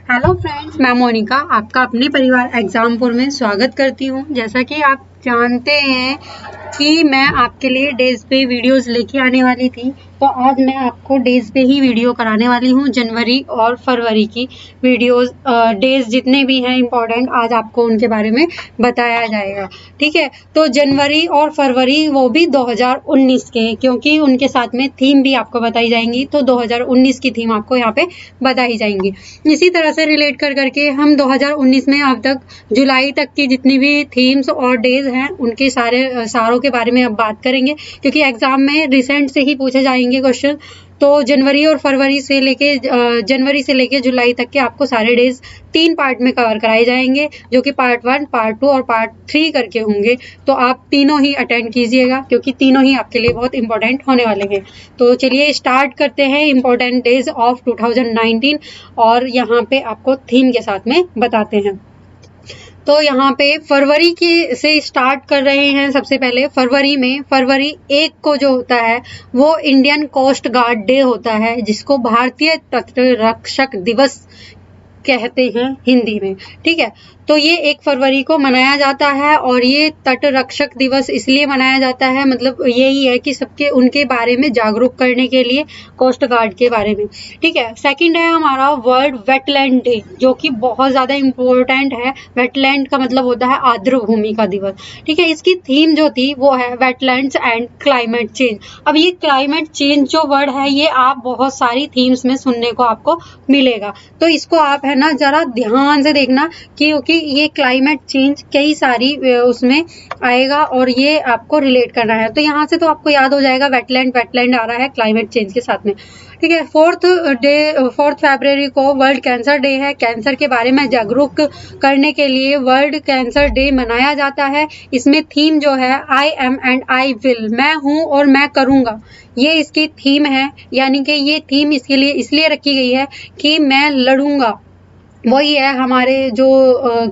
Hello friends, मैं मोनिका आपका अपने परिवार एग्जामपुर में स्वागत करती हूँ। जैसा कि आप जानते हैं कि मैं आपके लिए डेज पे वीडियोस लेके आने वाली थी, तो आज मैं आपको डेज पे ही वीडियो कराने वाली हूँ। जनवरी और फरवरी की वीडियोस, डेज जितने भी हैं इम्पोर्टेंट, आज आपको उनके बारे में बताया जाएगा। ठीक है, तो जनवरी और फरवरी वो भी 2019 के, क्योंकि उनके साथ में थीम भी आपको बताई जाएंगी, तो 2019 की थीम आपको यहाँ पे बताई जाएंगी। इसी तरह से रिलेट कर करके हम 2019 में अब तक जुलाई तक की जितनी भी थीम्स और डेज हैं उनके सारों के बारे में अब बात करेंगे, क्योंकि एग्जाम में रिसेंट से ही पूछे जाएंगे क्वेश्चन। तो जनवरी से लेके जुलाई तक के आपको सारे डेज 3 पार्ट में कवर कराए जाएंगे, जो कि पार्ट 1, पार्ट 2 और पार्ट 3 करके होंगे। तो आप तीनों ही अटेंड कीजिएगा, क्योंकि तीनों ही आपके लिए बहुत इंपॉर्टेंट होने वाले हैं। तो चलिए स्टार्ट करते हैं इंपॉर्टेंट डेज ऑफ 2019 और यहाँ पे आपको थीम के साथ में बताते हैं। तो यहाँ पे फरवरी की से स्टार्ट कर रहे हैं। सबसे पहले फरवरी 1 को जो होता है वो इंडियन कोस्ट गार्ड डे होता है, जिसको भारतीय तट रक्षक दिवस कहते हैं हिंदी में। ठीक है, तो ये 1 फरवरी को मनाया जाता है और ये तट रक्षक दिवस इसलिए मनाया जाता है, मतलब यही है कि सबके उनके बारे में जागरूक करने के लिए, कोस्ट गार्ड के बारे में। ठीक है, सेकंड है हमारा वर्ल्ड वेटलैंड डे, जो कि बहुत ज़्यादा इम्पोर्टेंट है। वेटलैंड का मतलब होता है आर्द्र भूमि का दिवस। ठीक है, इसकी थीम जो थी वो है वेटलैंड्स एंड क्लाइमेट चेंज। अब ये क्लाइमेट चेंज जो वर्ड है ये आप बहुत सारी थीम्स में सुनने को आपको मिलेगा, तो इसको आप है ना जरा ध्यान से देखना, क्योंकि ये क्लाइमेट चेंज कई सारी उसमें आएगा और ये आपको रिलेट करना है। तो यहाँ से तो आपको याद हो जाएगा वेटलैंड आ रहा है क्लाइमेट चेंज के साथ में। ठीक है, 4 फरवरी को वर्ल्ड कैंसर डे है। कैंसर के बारे में जागरूक करने के लिए वर्ल्ड कैंसर डे मनाया जाता है। इसमें थीम जो है I am and I will, मैं हूँ और मैं करूँगा, ये इसकी थीम है। यानी कि ये थीम इसके लिए इसलिए रखी गई है कि मैं लड़ूंगा। वही है हमारे जो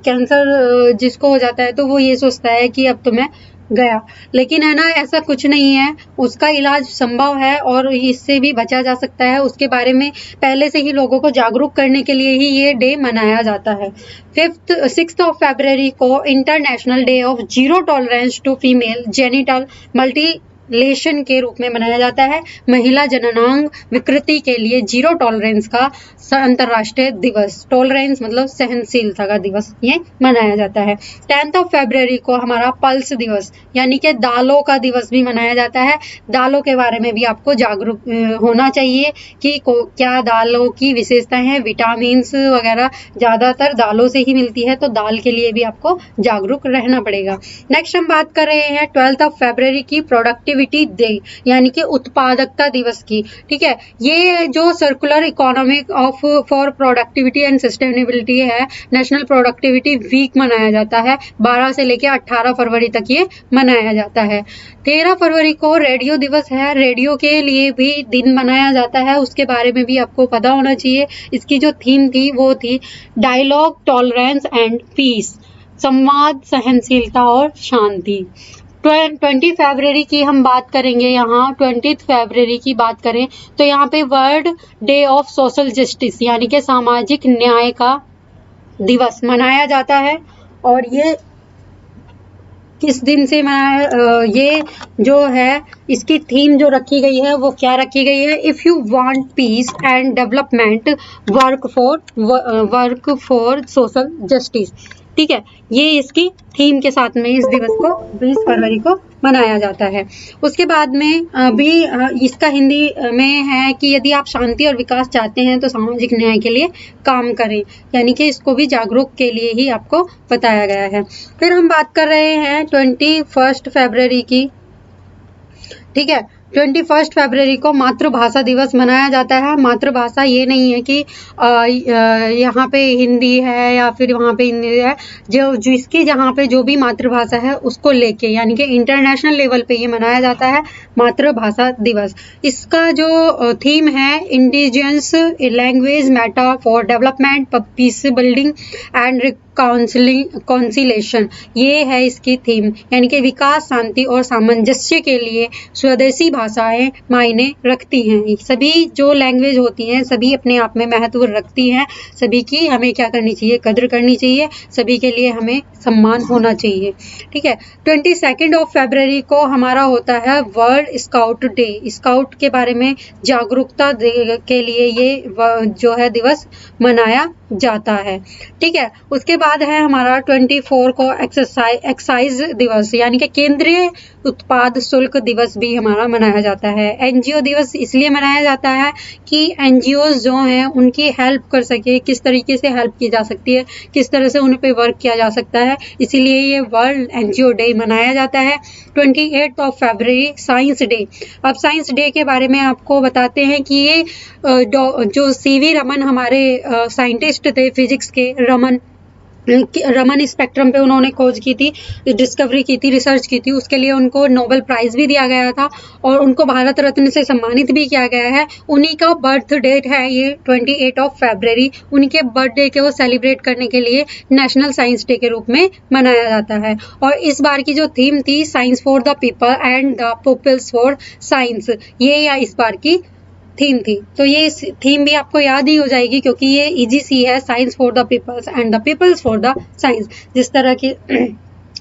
कैंसर जिसको हो जाता है तो वो ये सोचता है कि अब तो मैं गया, लेकिन है ना ऐसा कुछ नहीं है, उसका इलाज संभव है और इससे भी बचा जा सकता है। उसके बारे में पहले से ही लोगों को जागरूक करने के लिए ही ये डे मनाया जाता है। 6 फरवरी को international day of zero tolerance to female genital mutilation के रूप में मनाया जाता है। महिला जननांग विकृति के लिए जीरो टॉलरेंस का अंतरराष्ट्रीय दिवस, टॉलरेंस मतलब सहनशीलता का दिवस, ये मनाया जाता है। 10 फरवरी को हमारा पल्स दिवस यानी कि दालों का दिवस भी मनाया जाता है। दालों के बारे में भी आपको जागरूक होना चाहिए कि क्या दालों की विशेषताएं हैं। विटामिन वगैरह ज़्यादातर दालों से ही मिलती है, तो दाल के लिए भी आपको जागरूक रहना पड़ेगा। नेक्स्ट हम बात कर रहे हैं 12 फरवरी की प्रोडक्टिविटी डे यानी कि उत्पादकता दिवस की। ठीक है, ये जो circular economic of for productivity and sustainability है, नेशनल प्रोडक्टिविटी वीक मनाया जाता है। 12 से लेकर 18 फरवरी तक ये मनाया जाता है। 13 फरवरी को रेडियो दिवस है, रेडियो के लिए भी दिन मनाया जाता है, उसके बारे में भी आपको पता होना चाहिए। इसकी जो थीम थी वो थी डायलॉग, टॉलरेंस एंड पीस, संवाद, सहनशीलता और शांति। 20 फरवरी की हम बात करेंगे। यहाँ 20 फरवरी की बात करें तो यहाँ पे world day of social justice यानी कि सामाजिक न्याय का दिवस मनाया जाता है। और ये किस दिन से मनाया, ये जो है इसकी थीम जो रखी गई है वो क्या रखी गई है, if you want piece and development work for social justice. ठीक है, ये इसकी थीम के साथ में इस दिवस को 20 फरवरी को मनाया जाता है। उसके बाद में भी इसका हिंदी में है कि यदि आप शांति और विकास चाहते हैं तो सामाजिक न्याय के लिए काम करें, यानी कि इसको भी जागरूक के लिए ही आपको बताया गया है। फिर हम बात कर रहे हैं 21 फरवरी की। ठीक है, 21 फरवरी को मातृभाषा दिवस मनाया जाता है। मातृभाषा ये नहीं है कि यहाँ पे हिंदी है या फिर वहाँ पे हिंदी है, जो जिसकी जहाँ पे जो भी मातृभाषा है उसको लेके, यानी कि इंटरनेशनल लेवल पे ये मनाया जाता है मातृभाषा दिवस। इसका जो थीम है indigenous language matter for development, peace building and conciliation, ये है इसकी थीम, यानी कि विकास, शांति और सामंजस्य के लिए स्वदेशी भाषाएं मायने रखती हैं। सभी जो लैंग्वेज होती हैं सभी अपने आप में महत्व रखती हैं। सभी की हमें क्या करनी चाहिए, कद्र करनी चाहिए। सभी के लिए हमें सम्मान होना चाहिए। ठीक है। 22 फरवरी को हमारा होता है वर्ल्ड स्काउट डे। स्काउट के बारे में जागरूकता के लिए ये जो है दिवस मनाया जाता है। ठीक है। उसके बाद है हमारा 24 को एक्साइज दिवस यानी कि केंद्रीय उत्पाद शुल्क दिवस भी हमारा मनाया जाता है। एनजीओ दिवस इसलिए मनाया जाता है कि एनजीओ जो हैं उनकी हेल्प कर सके, किस तरीके से हेल्प की जा सकती है, किस तरह से उन पे वर्क किया जा सकता है, इसीलिए ये वर्ल्ड एनजीओ डे मनाया जाता है। 28 फरवरी साइंस डे। अब साइंस डे के बारे में आपको बताते हैं कि ये जो सीवी रमन हमारे साइंटिस्ट थे फिजिक्स के, रमन स्पेक्ट्रम पे उन्होंने खोज की थी, डिस्कवरी की थी, रिसर्च की थी। उसके लिए उनको नोबेल प्राइज भी दिया गया था और उनको भारत रत्न से सम्मानित भी किया गया है। उन्हीं का बर्थ डेट है ये 28 फरवरी। उनके बर्थडे को सेलिब्रेट करने के लिए नेशनल साइंस डे के रूप में मनाया जाता है। और इस बार की जो थीम थी science for the people and the peoples for science, ये इस बार की थीम थी। तो ये थीम भी आपको याद ही हो जाएगी क्योंकि ये इजी सी है, science for the peoples and the peoples for the science. जिस तरह की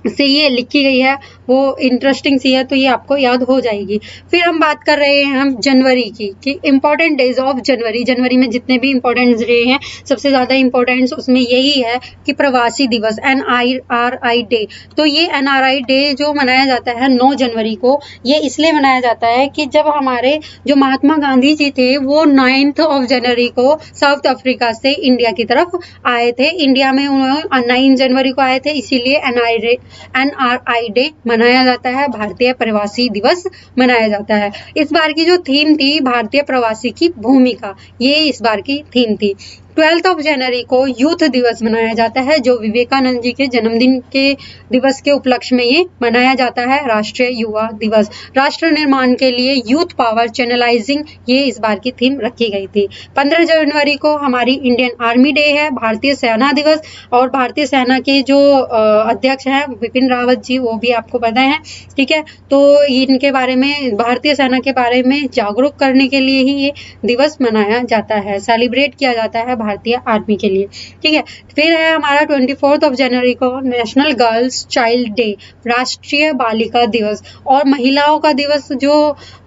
से ये लिखी गई है वो इंटरेस्टिंग सी है, तो ये आपको याद हो जाएगी। फिर हम बात कर रहे हैं हम जनवरी की कि इम्पोर्टेंट डेज ऑफ जनवरी। जनवरी में जितने भी इम्पोर्टेंट डे हैं सबसे ज़्यादा इम्पोर्टेंस उसमें यही है कि प्रवासी दिवस NRI डे। तो ये NRI डे जो मनाया जाता है 9 जनवरी को, ये इसलिए मनाया जाता है कि जब हमारे जो महात्मा गांधी जी थे वो 9 जनवरी को साउथ अफ्रीका से इंडिया की तरफ आए थे। इंडिया में उन्होंने 9 जनवरी को आए थे, इसीलिए NRI डे मनाया जाता है, भारतीय प्रवासी दिवस मनाया जाता है। इस बार की जो थीम थी भारतीय प्रवासी की भूमिका, ये इस बार की थीम थी। 12 जनवरी को यूथ दिवस मनाया जाता है जो विवेकानंद जी के जन्मदिन के दिवस के उपलक्ष्य में ये मनाया जाता है। राष्ट्रीय युवा दिवस, राष्ट्र निर्माण के लिए यूथ पावर चैनलाइजिंग, ये इस बार की थीम रखी गई थी। 15 जनवरी को हमारी इंडियन आर्मी डे है, भारतीय सेना दिवस। और भारतीय सेना के जो अध्यक्ष हैं विपिन रावत जी, वो भी आपको पता है। ठीक है। तो इनके बारे में, भारतीय सेना के बारे में जागरूक करने के लिए ही ये दिवस मनाया जाता है, सेलिब्रेट किया जाता है भारतीय आर्मी के लिए। ठीक है। फिर है हमारा 24 जनवरी को नेशनल गर्ल्स चाइल्ड डे, राष्ट्रीय बालिका दिवस। और महिलाओं का दिवस जो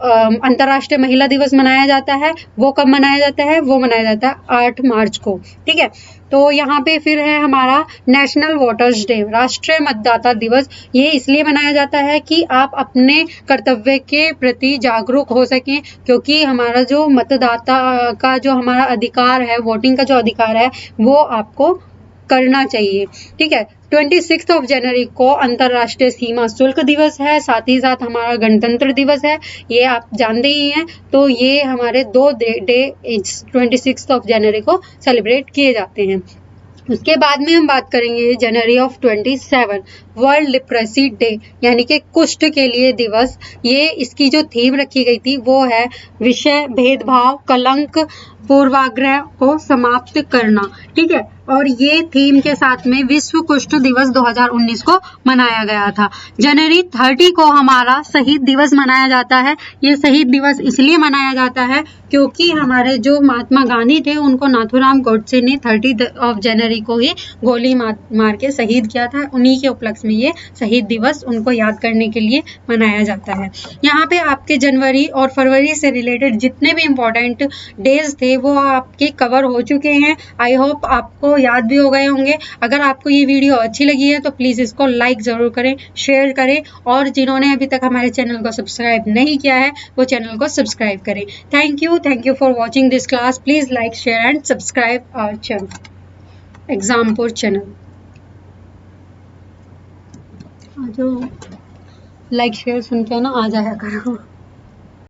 अंतर्राष्ट्रीय महिला दिवस मनाया जाता है वो कब मनाया जाता है, वो मनाया जाता है 8 मार्च को। ठीक है। तो यहाँ पे फिर है हमारा नेशनल वोटर्स डे, राष्ट्रीय मतदाता दिवस। ये इसलिए मनाया जाता है कि आप अपने कर्तव्य के प्रति जागरूक हो सकें, क्योंकि हमारा जो मतदाता का जो हमारा अधिकार है, वोटिंग का जो अधिकार है, वो आपको करना चाहिए। ठीक है। 26 जनवरी को अंतर्राष्ट्रीय सीमा शुल्क दिवस है, साथ ही साथ हमारा गणतंत्र दिवस है, ये आप जानते ही हैं। तो ये हमारे 2 डे 26 जनवरी को सेलिब्रेट किए जाते हैं। उसके बाद में हम बात करेंगे जनवरी ऑफ 27 वर्ल्ड लिप्रेसी डे यानी कि कुष्ठ के लिए दिवस। ये इसकी जो थीम रखी गई थी वो है विषय भेदभाव, कलंक, पूर्वाग्रह को समाप्त करना। ठीक है। और ये थीम के साथ में विश्व कुष्ठ दिवस 2019 को मनाया गया था। जनवरी 30 को हमारा शहीद दिवस मनाया जाता है। ये शहीद दिवस इसलिए मनाया जाता है क्योंकि हमारे जो महात्मा गांधी थे उनको नाथूराम गोडसे ने 30 जनवरी को ही गोली मार के शहीद किया था। उन्हीं के उपलक्ष्य में ये शहीद दिवस उनको याद करने के लिए मनाया जाता है। यहाँ पे आपके जनवरी और फरवरी से रिलेटेड जितने भी इम्पोर्टेंट डेज थे वो आपके कवर हो चुके हैं। आई होप आपको याद भी हो गए होंगे। अगर आपको ये वीडियो अच्छी लगी है तो प्लीज़ इसको लाइक ज़रूर करें, शेयर करें, और जिन्होंने अभी तक हमारे चैनल को सब्सक्राइब नहीं किया है वो चैनल को सब्सक्राइब करें। Thank you for watching this class. Please like, share and subscribe our channel Exampur channel. जो लाइक शेयर सुन के ना आ जाया करो।